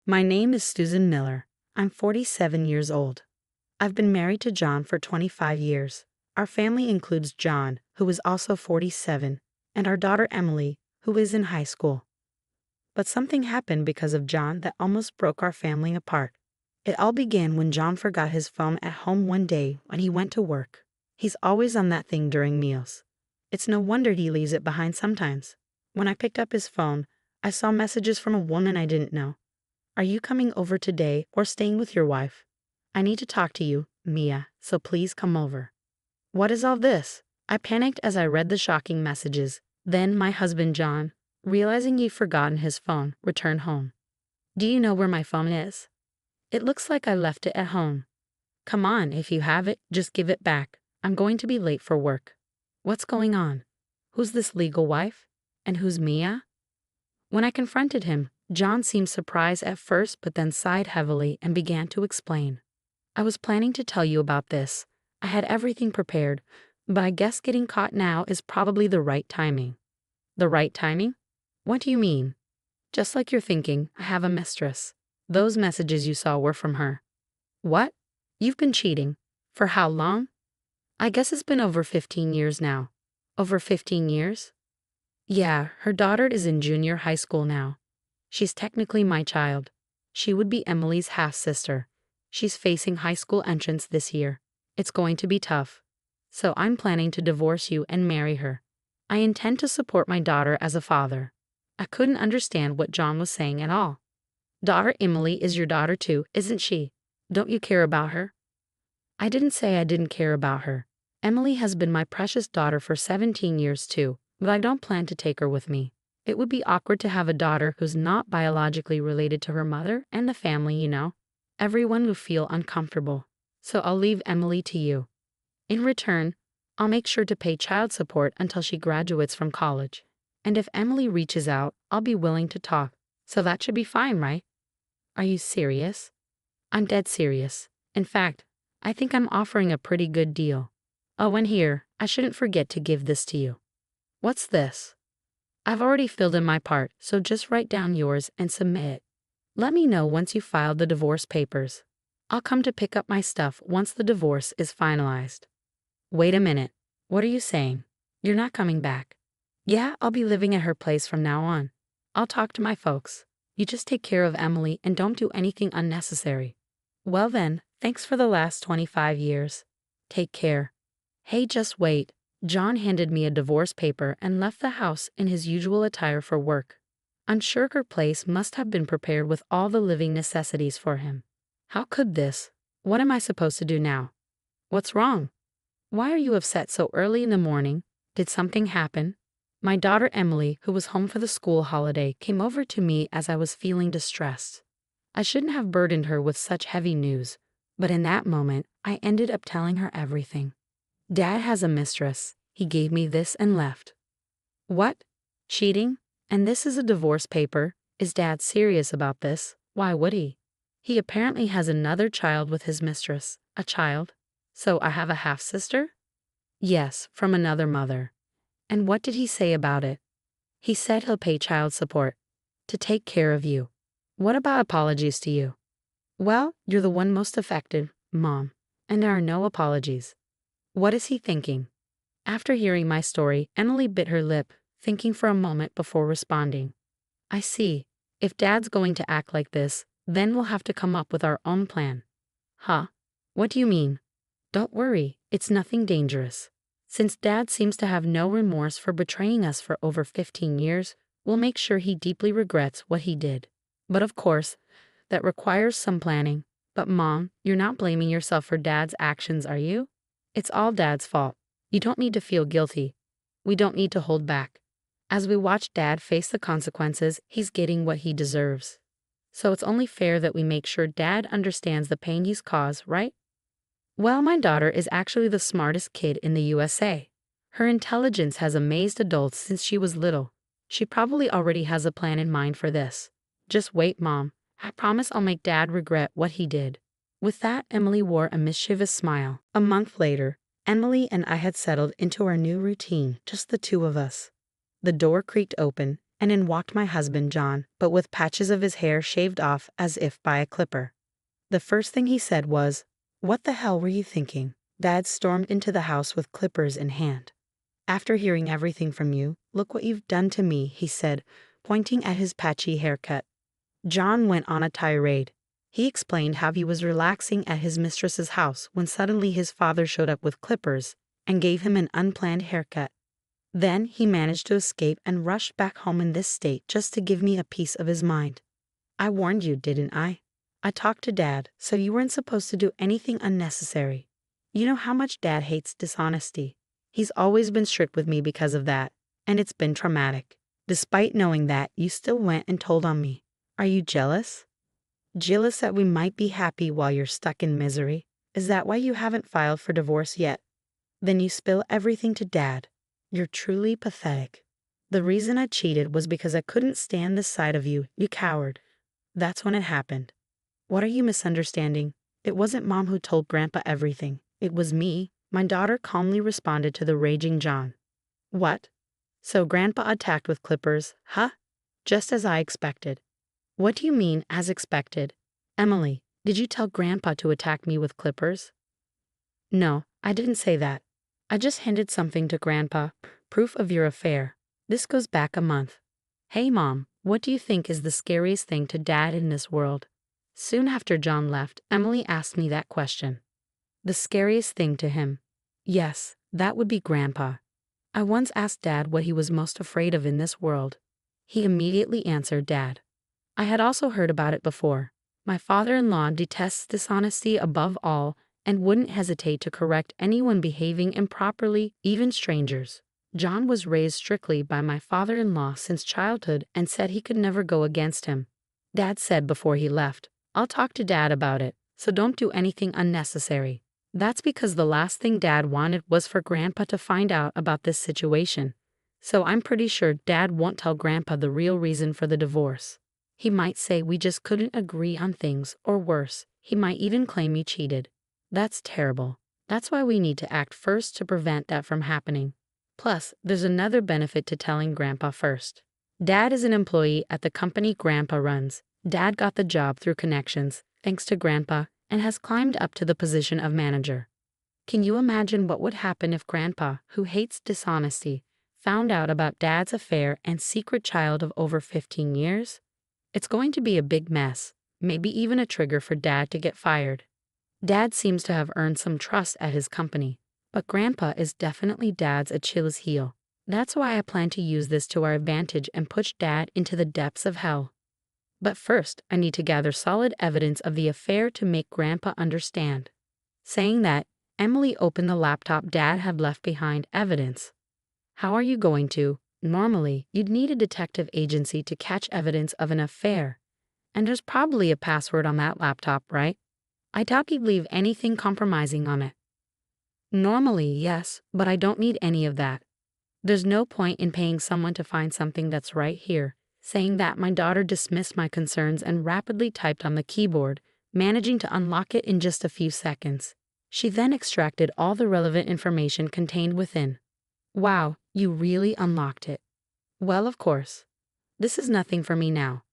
My name is Susan Miller. I'm 47 years old. I've been married to John for 25 years. Our family includes John, who is also 47, and our daughter Emily, who is in high school. But something happened because of John that almost broke our family apart. It all began when John forgot his phone at home one day when he went to work. He's always on that thing during meals. It's no wonder he leaves it behind sometimes. When I picked up his phone, I saw messages from a woman I didn't know. Are you coming over today or staying with your wife? I need to talk to you, Mia, so please come over. What is all this? I panicked as I read the shocking messages. Then my husband John, realizing he'd forgotten his phone, returned home. Do you know where my phone is? It looks like I left it at home. Come on, if you have it, just give it back. I'm going to be late for work. What's going on? Who's this legal wife? And who's Mia? When I confronted him, John seemed surprised at first but then sighed heavily and began to explain. I was planning to tell you about this. I had everything prepared, but I guess getting caught now is probably the right timing. The right timing? What do you mean? Just like you're thinking, I have a mistress. Those messages you saw were from her. What? You've been cheating. For how long? I guess it's been over 15 years now. Over 15 years? Yeah, her daughter is in junior high school now. She's technically my child. She would be Emily's half-sister. She's facing high school entrance this year. It's going to be tough. So I'm planning to divorce you and marry her. I intend to support my daughter as a father. I couldn't understand what John was saying at all. Daughter Emily is your daughter too, isn't she? Don't you care about her? I didn't say I didn't care about her. Emily has been my precious daughter for 17 years too, but I don't plan to take her with me. It would be awkward to have a daughter who's not biologically related to her mother and the family, you know. Everyone would feel uncomfortable. So I'll leave Emily to you. In return, I'll make sure to pay child support until she graduates from college. And if Emily reaches out, I'll be willing to talk. So that should be fine, right? Are you serious? I'm dead serious. In fact, I think I'm offering a pretty good deal. Oh, and here, I shouldn't forget to give this to you. What's this? I've already filled in my part, so just write down yours and submit it. Let me know once you've filed the divorce papers. I'll come to pick up my stuff once the divorce is finalized. Wait a minute. What are you saying? You're not coming back. Yeah, I'll be living at her place from now on. I'll talk to my folks. You just take care of Emily and don't do anything unnecessary. Well then, thanks for the last 25 years. Take care. Hey, just wait. John handed me a divorce paper and left the house in his usual attire for work. I'm sure her place must have been prepared with all the living necessities for him. How could this? What am I supposed to do now? What's wrong? Why are you upset so early in the morning? Did something happen? My daughter Emily, who was home for the school holiday, came over to me as I was feeling distressed. I shouldn't have burdened her with such heavy news, but in that moment, I ended up telling her everything. Dad has a mistress. He gave me this and left. What? Cheating? And this is a divorce paper? Is Dad serious about this? Why would he? He apparently has another child with his mistress. A child? So I have a half-sister? Yes, from another mother. And what did he say about it? He said he'll pay child support. To take care of you. What about apologies to you? Well, you're the one most affected, Mom. And there are no apologies. What is he thinking? After hearing my story, Emily bit her lip, thinking for a moment before responding. I see. If Dad's going to act like this, then we'll have to come up with our own plan. Huh? What do you mean? Don't worry, it's nothing dangerous. Since Dad seems to have no remorse for betraying us for over 15 years, we'll make sure he deeply regrets what he did. But of course, that requires some planning. But Mom, you're not blaming yourself for Dad's actions, are you? It's all Dad's fault. You don't need to feel guilty. We don't need to hold back. As we watch Dad face the consequences, he's getting what he deserves. So it's only fair that we make sure Dad understands the pain he's caused, right? Well, my daughter is actually the smartest kid in the USA. Her intelligence has amazed adults since she was little. She probably already has a plan in mind for this. Just wait, Mom. I promise I'll make Dad regret what he did. With that, Emily wore a mischievous smile. A month later, Emily and I had settled into our new routine, just the two of us. The door creaked open, and in walked my husband John, but with patches of his hair shaved off as if by a clipper. The first thing he said was, "What the hell were you thinking?" Dad stormed into the house with clippers in hand. "After hearing everything from you, look what you've done to me," he said, pointing at his patchy haircut. John went on a tirade. He explained how he was relaxing at his mistress's house when suddenly his father showed up with clippers and gave him an unplanned haircut. Then he managed to escape and rushed back home in this state just to give me a piece of his mind. "I warned you, didn't I? I talked to Dad, so you weren't supposed to do anything unnecessary. You know how much Dad hates dishonesty. He's always been strict with me because of that, and it's been traumatic. Despite knowing that, you still went and told on me. Are you jealous? Jealous that we might be happy while you're stuck in misery? Is that why you haven't filed for divorce yet? Then you spill everything to Dad. You're truly pathetic. The reason I cheated was because I couldn't stand this side of you, you coward. That's when it happened." "What are you misunderstanding? It wasn't Mom who told Grandpa everything. It was me," my daughter calmly responded to the raging John. "What? So Grandpa attacked with clippers, huh? Just as I expected." "What do you mean, as expected? Emily, did you tell Grandpa to attack me with clippers?" "No, I didn't say that. I just handed something to Grandpa, proof of your affair. This goes back a month. Hey Mom, what do you think is the scariest thing to Dad in this world?" Soon after John left, Emily asked me that question. The scariest thing to him? Yes, that would be Grandpa. I once asked Dad what he was most afraid of in this world. He immediately answered Dad. I had also heard about it before. My father-in-law detests dishonesty above all and wouldn't hesitate to correct anyone behaving improperly, even strangers. John was raised strictly by my father-in-law since childhood and said he could never go against him. Dad said before he left, "I'll talk to Dad about it, so don't do anything unnecessary." That's because the last thing Dad wanted was for Grandpa to find out about this situation. So I'm pretty sure Dad won't tell Grandpa the real reason for the divorce. He might say we just couldn't agree on things, or worse, he might even claim you cheated. That's terrible. That's why we need to act first to prevent that from happening. Plus, there's another benefit to telling Grandpa first. Dad is an employee at the company Grandpa runs. Dad got the job through connections, thanks to Grandpa, and has climbed up to the position of manager. Can you imagine what would happen if Grandpa, who hates dishonesty, found out about Dad's affair and secret child of over 15 years? It's going to be a big mess, maybe even a trigger for Dad to get fired. Dad seems to have earned some trust at his company, but Grandpa is definitely Dad's Achilles heel. That's why I plan to use this to our advantage and push Dad into the depths of hell. But first, I need to gather solid evidence of the affair to make Grandpa understand. Saying that, Emily opened the laptop Dad had left behind. Evidence. How are you going to? Normally, you'd need a detective agency to catch evidence of an affair. And there's probably a password on that laptop, right? I doubt you'd leave anything compromising on it. Normally, yes, but I don't need any of that. There's no point in paying someone to find something that's right here. Saying that, my daughter dismissed my concerns and rapidly typed on the keyboard, managing to unlock it in just a few seconds. She then extracted all the relevant information contained within. Wow, you really unlocked it. Well, of course. This is nothing for me now.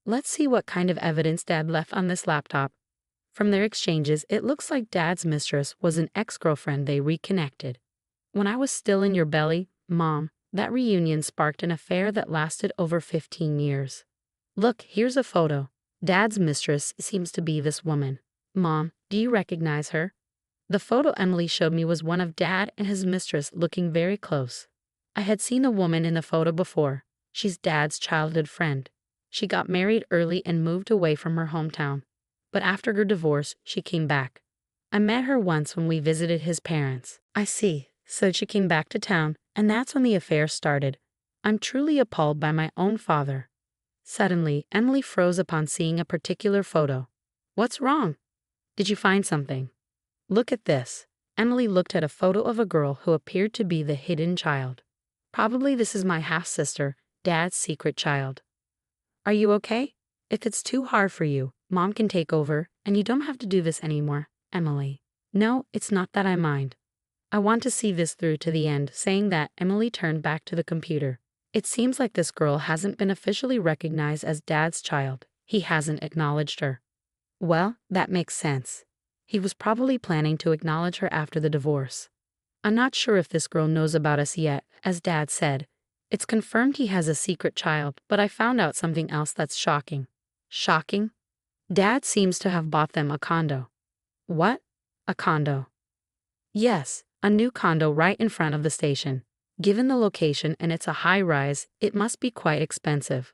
Let's see what kind of evidence Dad left on this laptop. From their exchanges, it looks like Dad's mistress was an ex-girlfriend they reconnected. When I was still in your belly, Mom, that reunion sparked an affair that lasted over 15 years. Look, here's a photo. Dad's mistress seems to be this woman. Mom, do you recognize her? The photo Emily showed me was one of Dad and his mistress looking very close. I had seen the woman in the photo before. She's Dad's childhood friend. She got married early and moved away from her hometown. But after her divorce, she came back. I met her once when we visited his parents. I see. So she came back to town, and that's when the affair started. I'm truly appalled by my own father. Suddenly, Emily froze upon seeing a particular photo. What's wrong? Did you find something? Look at this. Emily looked at a photo of a girl who appeared to be the hidden child. Probably this is my half-sister, Dad's secret child. Are you okay? If it's too hard for you, Mom can take over, and you don't have to do this anymore, Emily. No, it's not that I mind. I want to see this through to the end. Saying that, Emily turned back to the computer. It seems like this girl hasn't been officially recognized as Dad's child. He hasn't acknowledged her. Well, that makes sense. He was probably planning to acknowledge her after the divorce. I'm not sure if this girl knows about us yet, as Dad said. It's confirmed he has a secret child, but I found out something else that's shocking. Shocking? Dad seems to have bought them a condo. What? A condo? Yes, a new condo right in front of the station. Given the location and it's a high-rise, it must be quite expensive.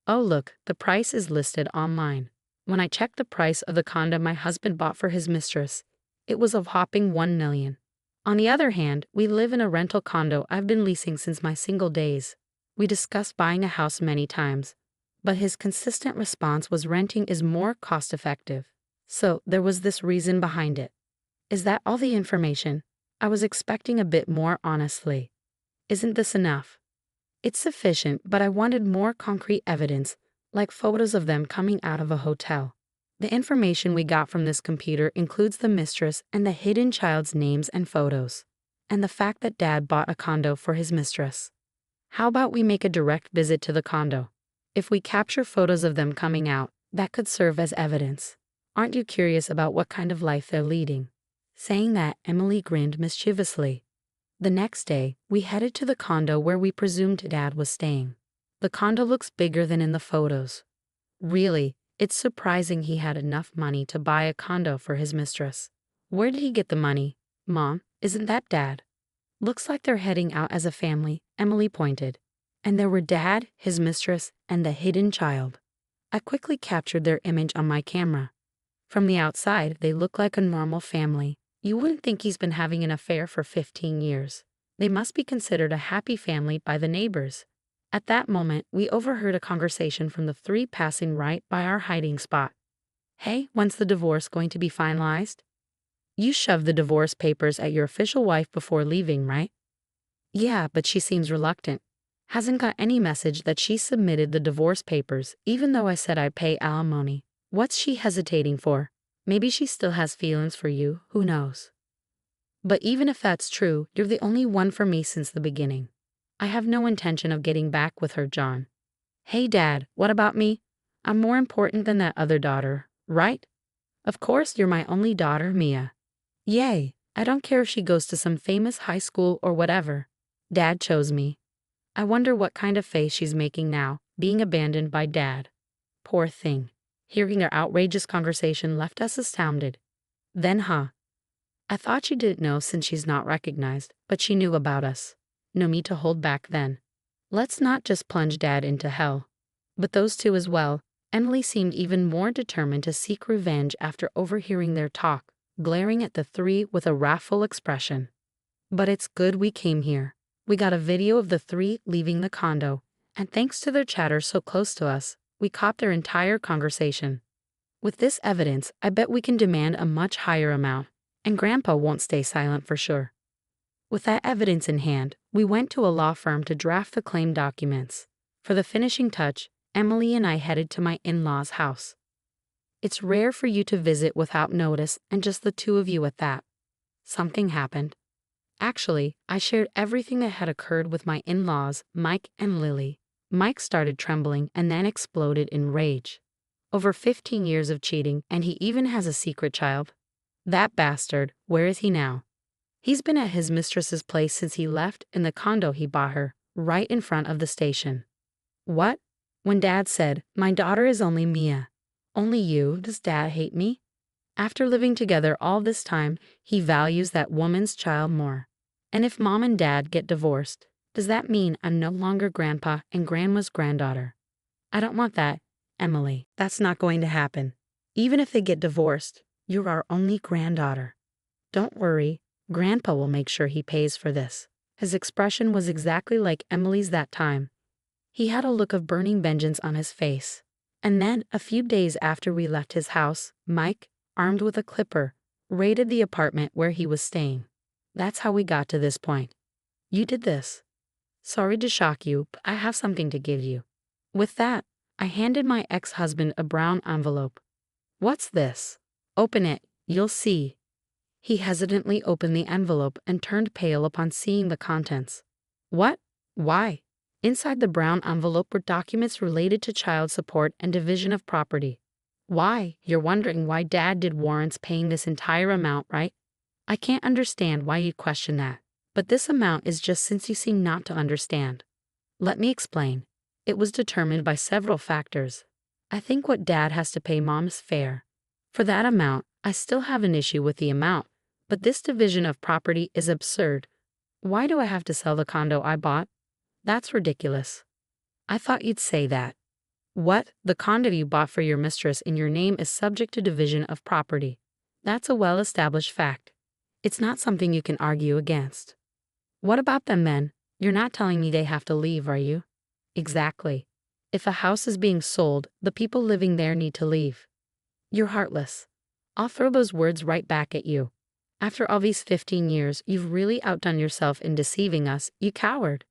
Oh look, the price is listed online. When I checked the price of the condo my husband bought for his mistress, it was a whopping $1 million. On the other hand, we live in a rental condo I've been leasing since my single days. We discussed buying a house many times, but his consistent response was renting is more cost-effective. So there was this reason behind it. Is that all the information? I was expecting a bit more, honestly. Isn't this enough? It's sufficient, but I wanted more concrete evidence, like photos of them coming out of a hotel. The information we got from this computer includes the mistress and the hidden child's names and photos, and the fact that Dad bought a condo for his mistress. How about we make a direct visit to the condo? If we capture photos of them coming out, that could serve as evidence. Aren't you curious about what kind of life they're leading? Saying that, Emily grinned mischievously. The next day, we headed to the condo where we presumed Dad was staying. The condo looks bigger than in the photos. Really, it's surprising he had enough money to buy a condo for his mistress. Where did he get the money? Mom, isn't that Dad? Looks like they're heading out as a family, Emily pointed. And there were Dad, his mistress, and the hidden child. I quickly captured their image on my camera. From the outside, they look like a normal family. You wouldn't think he's been having an affair for 15 years. They must be considered a happy family by the neighbors. At that moment, we overheard a conversation from the three passing right by our hiding spot. Hey, when's the divorce going to be finalized? You shoved the divorce papers at your official wife before leaving, right? Yeah, but she seems reluctant. Hasn't got any message that she submitted the divorce papers, even though I said I'd pay alimony. What's she hesitating for? Maybe she still has feelings for you, who knows? But even if that's true, you're the only one for me since the beginning. I have no intention of getting back with her, John. Hey Dad, what about me? I'm more important than that other daughter, right? Of course you're my only daughter, Mia. Yay, I don't care if she goes to some famous high school or whatever. Dad chose me. I wonder what kind of face she's making now, being abandoned by Dad. Poor thing. Hearing their outrageous conversation left us astounded. Then, I thought she didn't know since she's not recognized, but she knew about us. No need to hold back then. Let's not just plunge Dad into hell. But those two as well. Emily seemed even more determined to seek revenge after overhearing their talk, glaring at the three with a wrathful expression. But it's good we came here. We got a video of the three leaving the condo, and thanks to their chatter so close to us, we caught their entire conversation. With this evidence, I bet we can demand a much higher amount, and Grandpa won't stay silent for sure. With that evidence in hand, we went to a law firm to draft the claim documents. For the finishing touch, Emily and I headed to my in-laws' house. It's rare for you to visit without notice and just the two of you at that. Something happened. Actually, I shared everything that had occurred with my in-laws, Mike and Lily. Mike started trembling and then exploded in rage. Over 15 years of cheating, and he even has a secret child. That bastard, where is he now? He's been at his mistress's place since he left in the condo he bought her, right in front of the station. What? When Dad said, my daughter is only Mia. Only you, does Dad hate me? After living together all this time, he values that woman's child more. And if Mom and Dad get divorced, does that mean I'm no longer Grandpa and Grandma's granddaughter? I don't want that, Emily. That's not going to happen. Even if they get divorced, you're our only granddaughter. Don't worry, Grandpa will make sure he pays for this. His expression was exactly like Emily's that time. He had a look of burning vengeance on his face. And then, a few days after we left his house, Mike, armed with a clipper, raided the apartment where he was staying. That's how we got to this point. You did this. Sorry to shock you, but I have something to give you. With that, I handed my ex-husband a brown envelope. What's this? Open it, you'll see. He hesitantly opened the envelope and turned pale upon seeing the contents. What? Why? Inside the brown envelope were documents related to child support and division of property. Why? You're wondering why Dad did warrants paying this entire amount, right? I can't understand why you'd question that. But this amount is just since you seem not to understand. Let me explain. It was determined by several factors. I think what Dad has to pay Mom is fair. For that amount, I still have an issue with the amount, but this division of property is absurd. Why do I have to sell the condo I bought? That's ridiculous. I thought you'd say that. What? The condo you bought for your mistress in your name is subject to division of property. That's a well-established fact. It's not something you can argue against. What about them then? You're not telling me they have to leave, are you? Exactly. If a house is being sold, the people living there need to leave. You're heartless. I'll throw those words right back at you. After all these 15 years, you've really outdone yourself in deceiving us, you coward.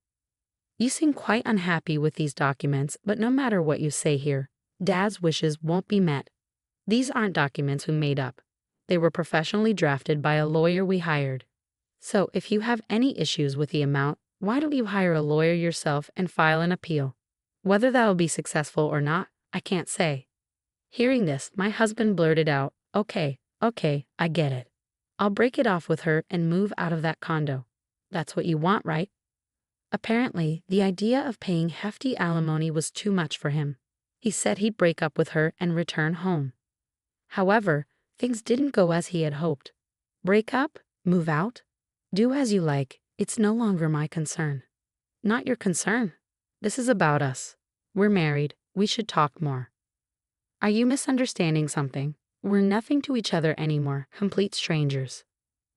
You seem quite unhappy with these documents, but no matter what you say here, Dad's wishes won't be met. These aren't documents we made up. They were professionally drafted by a lawyer we hired. So if you have any issues with the amount, why don't you hire a lawyer yourself and file an appeal? Whether that'll be successful or not, I can't say. Hearing this, my husband blurted out, Okay, I get it. I'll break it off with her and move out of that condo. That's what you want, right? Apparently, the idea of paying hefty alimony was too much for him. He said he'd break up with her and return home. However, things didn't go as he had hoped. Break up? Move out? Do as you like. It's no longer my concern. Not your concern. This is about us. We're married. We should talk more. Are you misunderstanding something? We're nothing to each other anymore, complete strangers.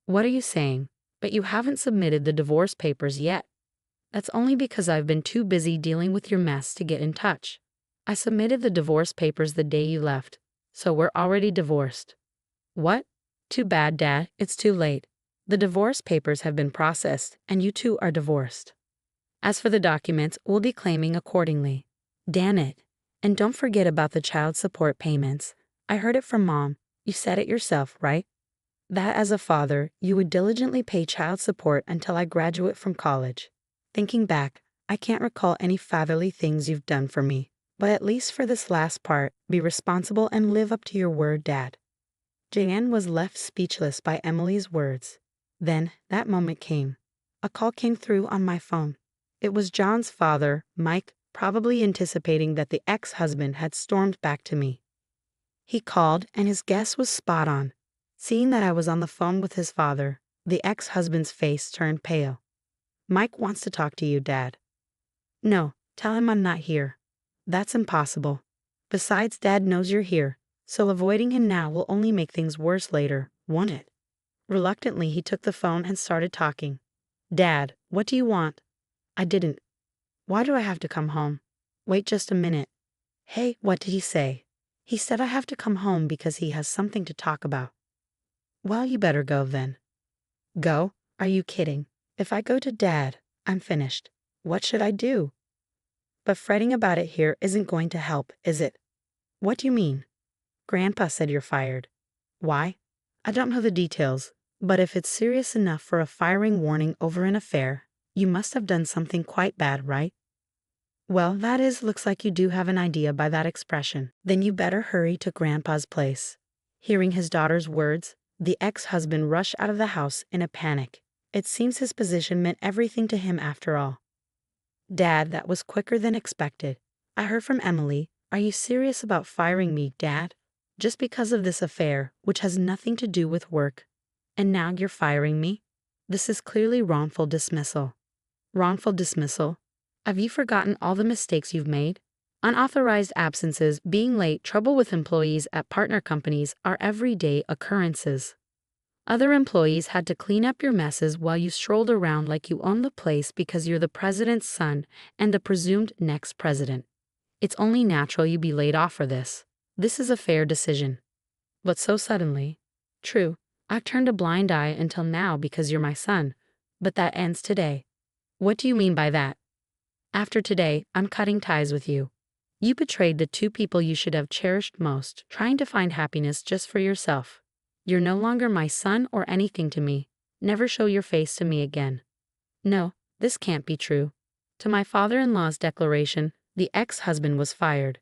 What are you saying? But you haven't submitted the divorce papers yet. That's only because I've been too busy dealing with your mess to get in touch. I submitted the divorce papers the day you left, so we're already divorced. What? Too bad, Dad. It's too late. The divorce papers have been processed, and you two are divorced. As for the documents, we'll be claiming accordingly. Damn it. And don't forget about the child support payments. I heard it from Mom. You said it yourself, right? That as a father, you would diligently pay child support until I graduate from college. Thinking back, I can't recall any fatherly things you've done for me, but at least for this last part, be responsible and live up to your word, Dad. Jan was left speechless by Emily's words. Then, that moment came. A call came through on my phone. It was John's father, Mike, probably anticipating that the ex-husband had stormed back to me. He called, and his guess was spot on. Seeing that I was on the phone with his father, the ex-husband's face turned pale. Mike wants to talk to you, Dad. No, tell him I'm not here. That's impossible. Besides, Dad knows you're here, so avoiding him now will only make things worse later, won't it? Reluctantly, he took the phone and started talking. Dad, what do you want? I didn't. Why do I have to come home? Wait just a minute. Hey, what did he say? He said I have to come home because he has something to talk about. Well, you better go then. Go? Are you kidding? If I go to Dad, I'm finished. What should I do? But fretting about it here isn't going to help, is it? What do you mean? Grandpa said you're fired. Why? I don't know the details, but if it's serious enough for a firing warning over an affair, you must have done something quite bad, right? Well, looks like you do have an idea by that expression. Then you better hurry to Grandpa's place. Hearing his daughter's words, the ex-husband rushed out of the house in a panic. It seems his position meant everything to him after all. Dad, that was quicker than expected. I heard from Emily. Are you serious about firing me, Dad? Just because of this affair, which has nothing to do with work. And now you're firing me? This is clearly wrongful dismissal. Wrongful dismissal? Have you forgotten all the mistakes you've made? Unauthorized absences, being late, trouble with employees at partner companies are everyday occurrences. Other employees had to clean up your messes while you strolled around like you own the place because you're the president's son and the presumed next president. It's only natural you be laid off for this. This is a fair decision. But so suddenly. True, I've turned a blind eye until now because you're my son, but that ends today. What do you mean by that? After today, I'm cutting ties with you. You betrayed the two people you should have cherished most, trying to find happiness just for yourself. You're no longer my son or anything to me. Never show your face to me again. No, this can't be true. To my father-in-law's declaration, the ex-husband was fired.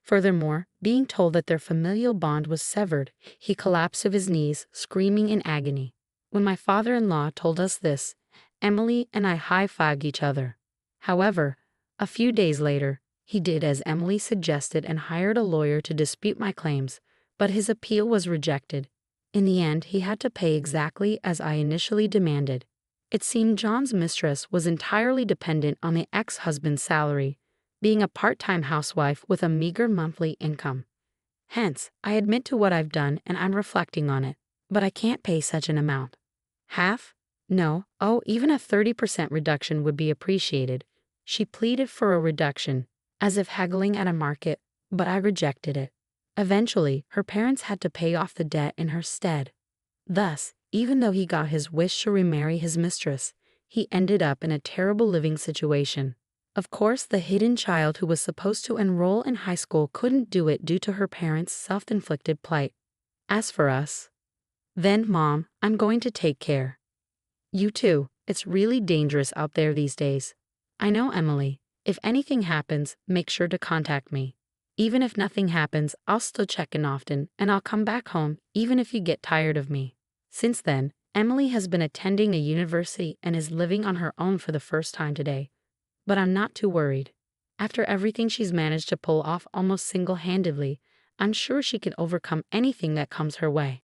Furthermore, being told that their familial bond was severed, he collapsed to his knees, screaming in agony. When my father-in-law told us this, Emily and I high-fived each other. However, a few days later, he did as Emily suggested and hired a lawyer to dispute my claims, but his appeal was rejected. In the end, he had to pay exactly as I initially demanded. It seemed John's mistress was entirely dependent on the ex-husband's salary, being a part-time housewife with a meager monthly income. Hence, I admit to what I've done and I'm reflecting on it, but I can't pay such an amount. Half? No, even a 30% reduction would be appreciated. She pleaded for a reduction, as if haggling at a market, but I rejected it. Eventually, her parents had to pay off the debt in her stead. Thus, even though he got his wish to remarry his mistress, he ended up in a terrible living situation. Of course, the hidden child who was supposed to enroll in high school couldn't do it due to her parents' self-inflicted plight. As for us, then, Mom, I'm going to take care. You too, it's really dangerous out there these days. I know, Emily. If anything happens, make sure to contact me. Even if nothing happens, I'll still check in often, and I'll come back home, even if you get tired of me. Since then, Emily has been attending a university and is living on her own for the first time today. But I'm not too worried. After everything she's managed to pull off almost single-handedly, I'm sure she can overcome anything that comes her way.